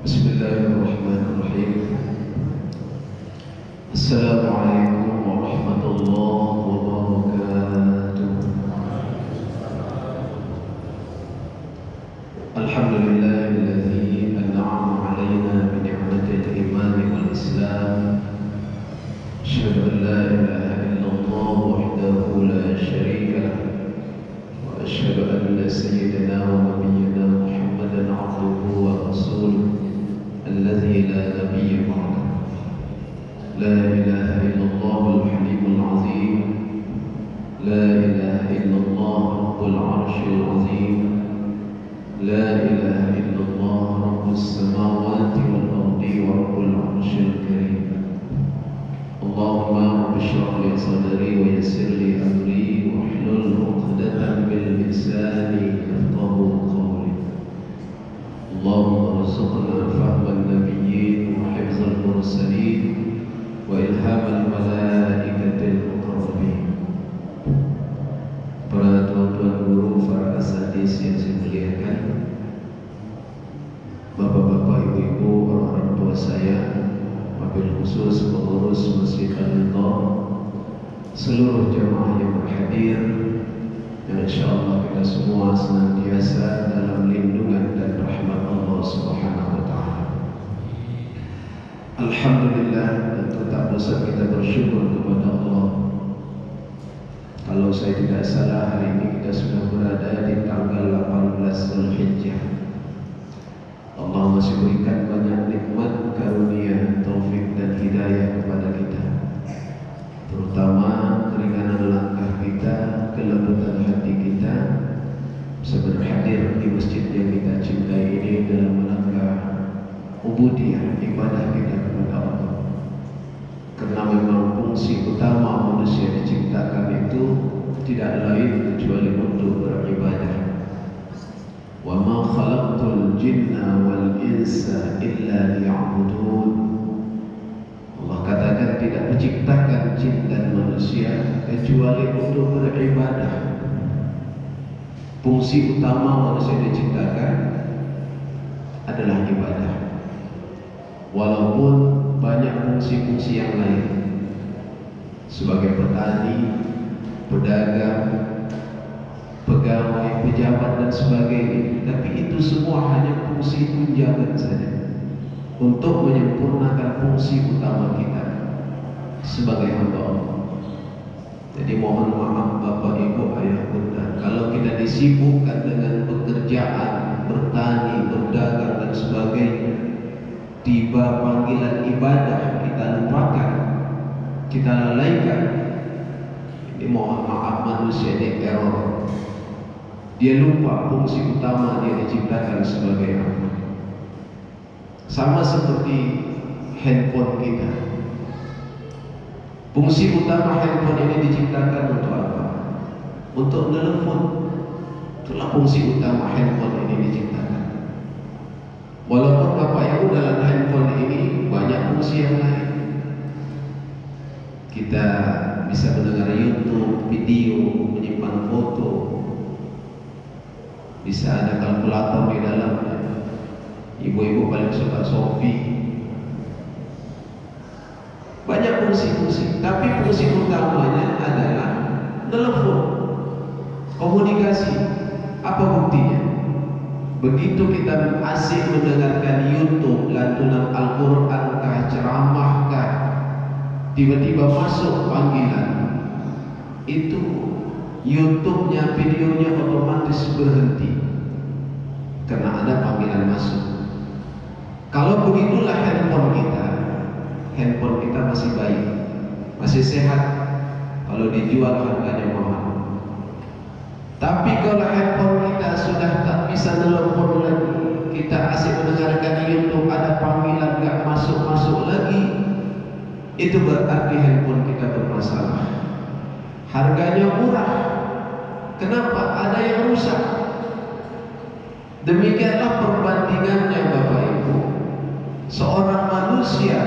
Bismillahirrahmanirrahim. Assalamualaikum warahmatullahi wabarakatuh. Alhamdulillahilladzi an'ama 'alaina bi ni'matil iman wal islam. Asyhadu an la ilaha illallah wahdahu la syarika lah wa asyhadu anna sayyidina wa nabiyyana Muhammadan 'abduhu wa rasuluh الذي لا نبي بعده. لا إله إلا الله الحليم العظيم. لا إله إلا الله رب العرش العظيم. لا إله إلا الله رب السماوات والأرض ورب العرش الكريم. اللهم رب اشرح لي صدري ويسر لي أمري واحلل عقدة من لساني يفقهوا قولي. اللهم ارزقنا فهم النبيين وحفظ المرسلين وإلهام الملائكة المقربين. Para tuan-tuan guru, para asatidz yang saya muliakan, bapak-bapak, ibu-ibu, orang tua saya, wabil khusus pengurus Masjid Al-Ridha, seluruh jamaah yang berhadir, dan insyaallah kita semua senantiasa dalam lindungan dan rahmat Allah Subhanahu wa taala. Alhamdulillah, dan tetap dosa kita bersyukur kepada Allah. Kalau saya tidak salah, hari ini kita sudah berada di tanggal 18 Zulhijjah. Allah masih berikan banyak nikmat, karunia, taufik dan hidayah kepada kita, terutama keringanan langkah kita, kelembutan hati kita, bisa berhadir di masjid yang kita cintai ini dalam rangka ubudiyah, ibadah kita kepada Allah. Karena memang fungsi utama manusia diciptakan itu tidak lain kecuali untuk beribadah. Wa ma khalaqtul jinna wal insa illa liya'budun. Allah katakan tidak menciptakan jin dan manusia kecuali untuk beribadah. Fungsi utama manusia diciptakan adalah ibadah. Walaupun banyak fungsi-fungsi yang lain, sebagai petani, pedagang, pegawai, pejabat dan sebagainya, tapi itu semua hanya fungsi tunjangan saja untuk menyempurnakan fungsi utama kita sebagai hamba Allah. Jadi mohon maaf Bapak Ibu Ayah Bunda, kalau kita disibukkan dengan pekerjaan, bertani, berdagang dan sebagainya, tiba panggilan ibadah kita lupakan, kita lalaikan. Ini mohon maaf, manusia ini error. Dia lupa fungsi utama dia diciptakan sebagai apa. Sama seperti handphone kita. Fungsi utama handphone ini diciptakan untuk apa? Untuk telepon. Itulah fungsi utama handphone ini diciptakan. Walaupun Bapak Ibu dalam handphone ini banyak fungsi yang lain. Kita bisa mendengar YouTube, video, menyimpan foto, bisa ada kalkulator di dalamnya. Ibu-ibu paling suka Shopee. Banyak fungsi-fungsi, tapi fungsi utamanya adalah telepon, komunikasi. Apa buktinya? Begitu kita asik mendengarkan YouTube, lantunan Al-Quran kah, ceramah kah, tiba-tiba masuk panggilan, itu YouTube-nya, videonya otomatis berhenti karena ada panggilan masuk. Kalau begitulah handphone kita masih baik, masih sehat, kalau dijual harganya mahal. Tapi kalau handphone kita sudah tak bisa telepon lagi, kita asik mendengarkan YouTube, ada panggilan gak masuk-masuk lagi, itu berarti handphone kita bermasalah. Harganya murah, kenapa? Ada yang rusak. Demikianlah perbandingannya Bapak Ibu. Seorang manusia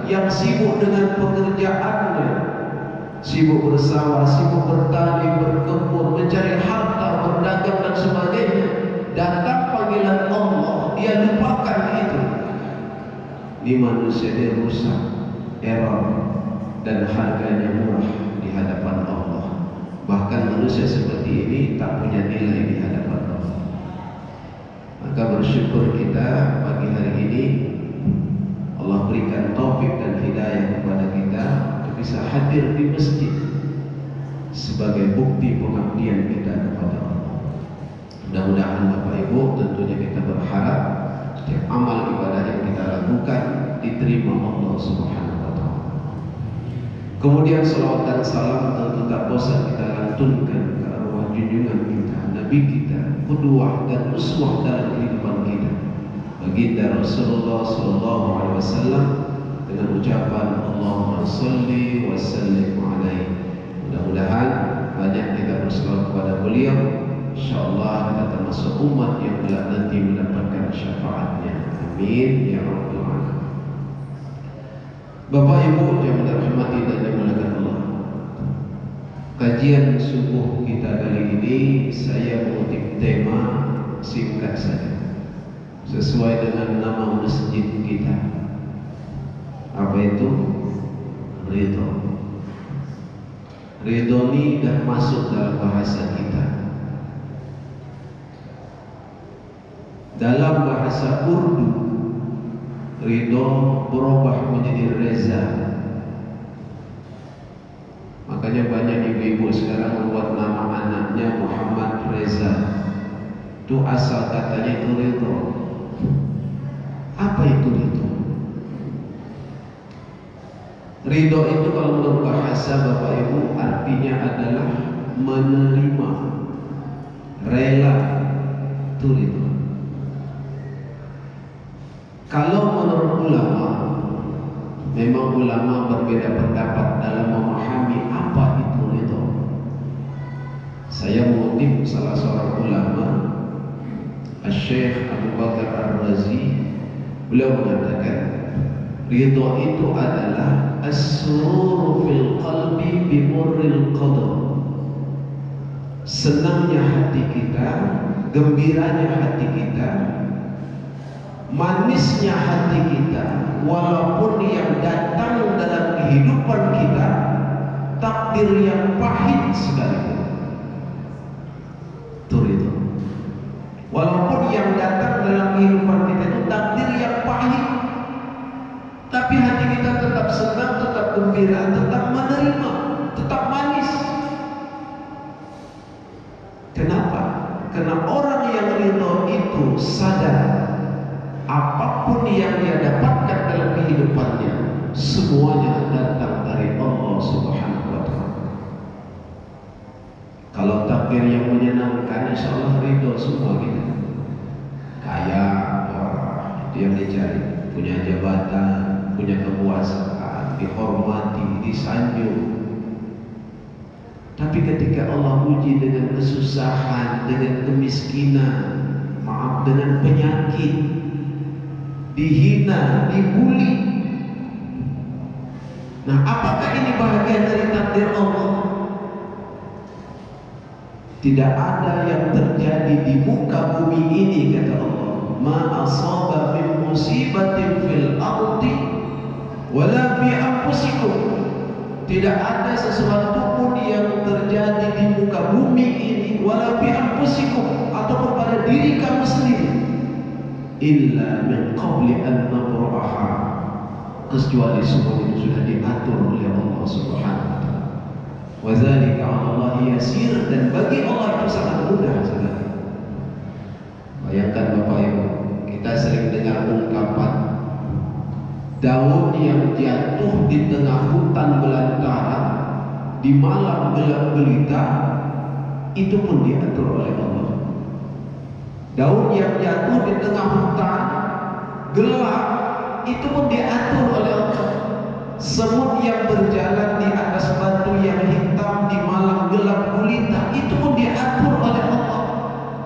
yang sibuk dengan pekerjaannya, sibuk bersawah, sibuk bertani, berkebun, mencari harta, berdagang dan sebagainya, datang panggilan Allah, dia lupakan itu. ini manusia ini rusak, error, dan harganya murah di hadapan Allah. Bahkan manusia seperti ini tak punya nilai di hadapan Allah. Maka bersyukur kita pagi hari ini Allah berikan taufik dan hidayah kepada kita untuk bisa hadir di masjid sebagai bukti pengabdian kita kepada Allah. Mudah-mudahan Bapak Ibu, tentunya kita berharap setiap amal ibadah yang kita lakukan diterima Allah Subhanahu wa Ta'ala. Kemudian salawat dan salam tentu tak bosan kita lantunkan ke arwah junjungan kita, Nabi kita, qudwah dan uswah dalam kehidupan kita, baginda Rasulullah sallallahu alaihi wasallam, dengan ucapan Allahumma shalli wa sallim alaihi. Mudah-mudahan banyak kita berselawat kepada beliau. InsyaAllah kita termasuk umat yang kelak nanti mendapatkan syafaatnya. Amin ya rabbal alamin. Bapak Ibu yang dirahmati dan dimuliakan Allah, kajian subuh kita kali ini saya mengutip tema singkat saja sesuai dengan nama masjid kita. Apa itu? Ridho. Ridho ini dah masuk dalam bahasa kita. Dalam bahasa Urdu, ridho berubah menjadi reza. Makanya banyak ibu-ibu sekarang membuat nama anaknya Muhammad Reza. Itu asal katanya itu ridho. Apa itu ridho? Ridho itu kalau menurut bahasa Bapak Ibu artinya adalah menerima, rela. Itu ridho. Kalau menurut ulama, memang ulama berbeda pendapat dalam memahami apa itu ridho. Saya mengutip salah seorang ulama, Syekh Abu Bakar Ar-Razi. Beliau mengatakan, ridho itu adalah as-sururu fil qalbi bimurril qadar. Senangnya hati kita, gembiranya hati kita, manisnya hati kita, walaupun yang datang dalam kehidupan kita takdir yang pahit sekalipun. Itu ridho. Walaupun yang datang dalam kehidupan kita itu takdir yang pahit, tapi hati kita tetap senang, tetap gembira, tetap menerima, tetap manis. Kenapa? Karena orang yang ridho itu sadar apapun yang dia dapatkan dalam kehidupannya semuanya datang dari Allah Subhanahu wa Ta'ala. Kalau takdir yang menyenangkan, insya Allah ridho semua kita. Kaya, wah, itu yang dicari. Punya jabatan, punya kekuasaan, dihormati, disanjung. Tapi ketika Allah uji dengan kesusahan, dengan kemiskinan, maaf, dengan penyakit, dihina, dibuli. Nah, apakah ini bahagian dari takdir Allah? Tidak ada yang terjadi di muka bumi ini, kata Allah, ma asaba min musibatin fil ardi wala fi anfusikum. Tidak ada sesuatu pun yang terjadi di muka bumi ini, wala fi anfusikum, ataupun pada diri kamu sendiri, illa min qabli an nabraha, kecuali semua itu sudah diatur oleh Allah Subhanahu wa Ta'ala. Wa dzalika 'ala Allah yasir, dan bagi Allah itu sangat mudah sekali. Bayangkan Bapak Ibu, kita sering dengar ungkapan daun yang jatuh di tengah hutan belantara di malam gelap gulita, itu pun diatur oleh Allah. Daun yang jatuh di tengah hutan gelap, itu pun diatur oleh Allah. Semut yang berjalan di atas batu yang hitam di malam gelap gulita, itu pun diatur oleh Allah.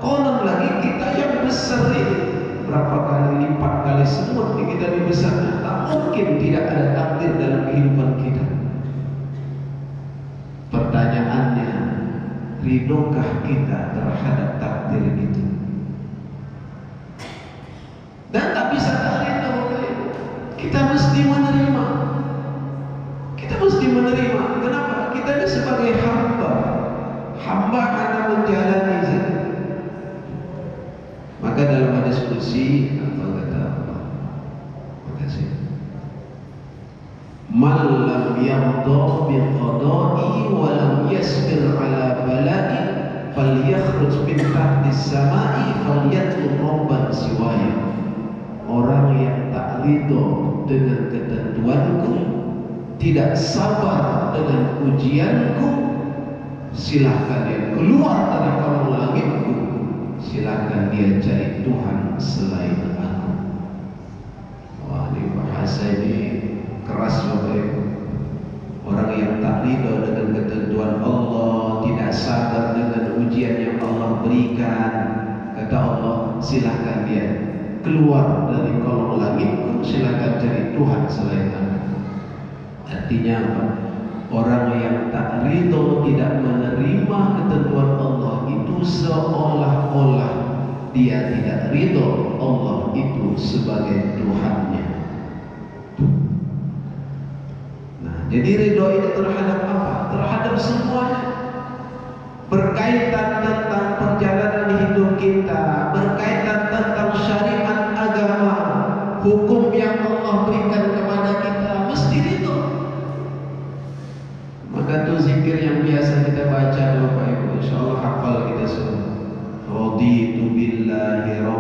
Konon lagi kita yang besar ini berapa kali lipat kali semut di kita dibesarkan, tak mungkin tidak ada takdir dalam kehidupan kita. Pertanyaannya, ridhokah kita terhadap takdir itu? Dan tak bisa tak ridho. Kita mesti menerima. Kita mesti menerima. Kenapa? Kita ini sebagai hamba karena menjalani zat. Maka dalam hadis qudsi apa kata Allah? Makasih. Man lam yarda bi qada'i wa lam yasbir ala bala'i falyakhruj min tahtis sama'i falyatlub rabban siwaya. Orang yang tak ridho dengan ketentuanku, tidak sabar dengan ujianku, silahkan dia keluar dari kolong langitku, silahkan dia cari Tuhan selain aku. Wah, ini bahasa ini keras Bapak Ibu. Orang yang tak ridho dengan ketentuan Allah, tidak sabar dengan ujian yang Allah berikan, kata Allah, silahkan dia keluar dari kolong langitku, silahkan cari Tuhan selain aku. Artinya apa? Orang yang tak ridho, tidak menerima ketentuan Allah itu seolah-olah dia tidak ridho Allah itu sebagai Tuhannya. Nah, jadi ridho itu terhadap apa? Terhadap semuanya. Berkaitan tentang perjalanan hidup kita, berkaitan tentang syariat agama, hukum yang Allah berikan kepada kita, mesti ridho. Maka itu zikir yang biasa kita baca Bapak Ibu, insyaallah hafal kita semua. Raditu billahi rabb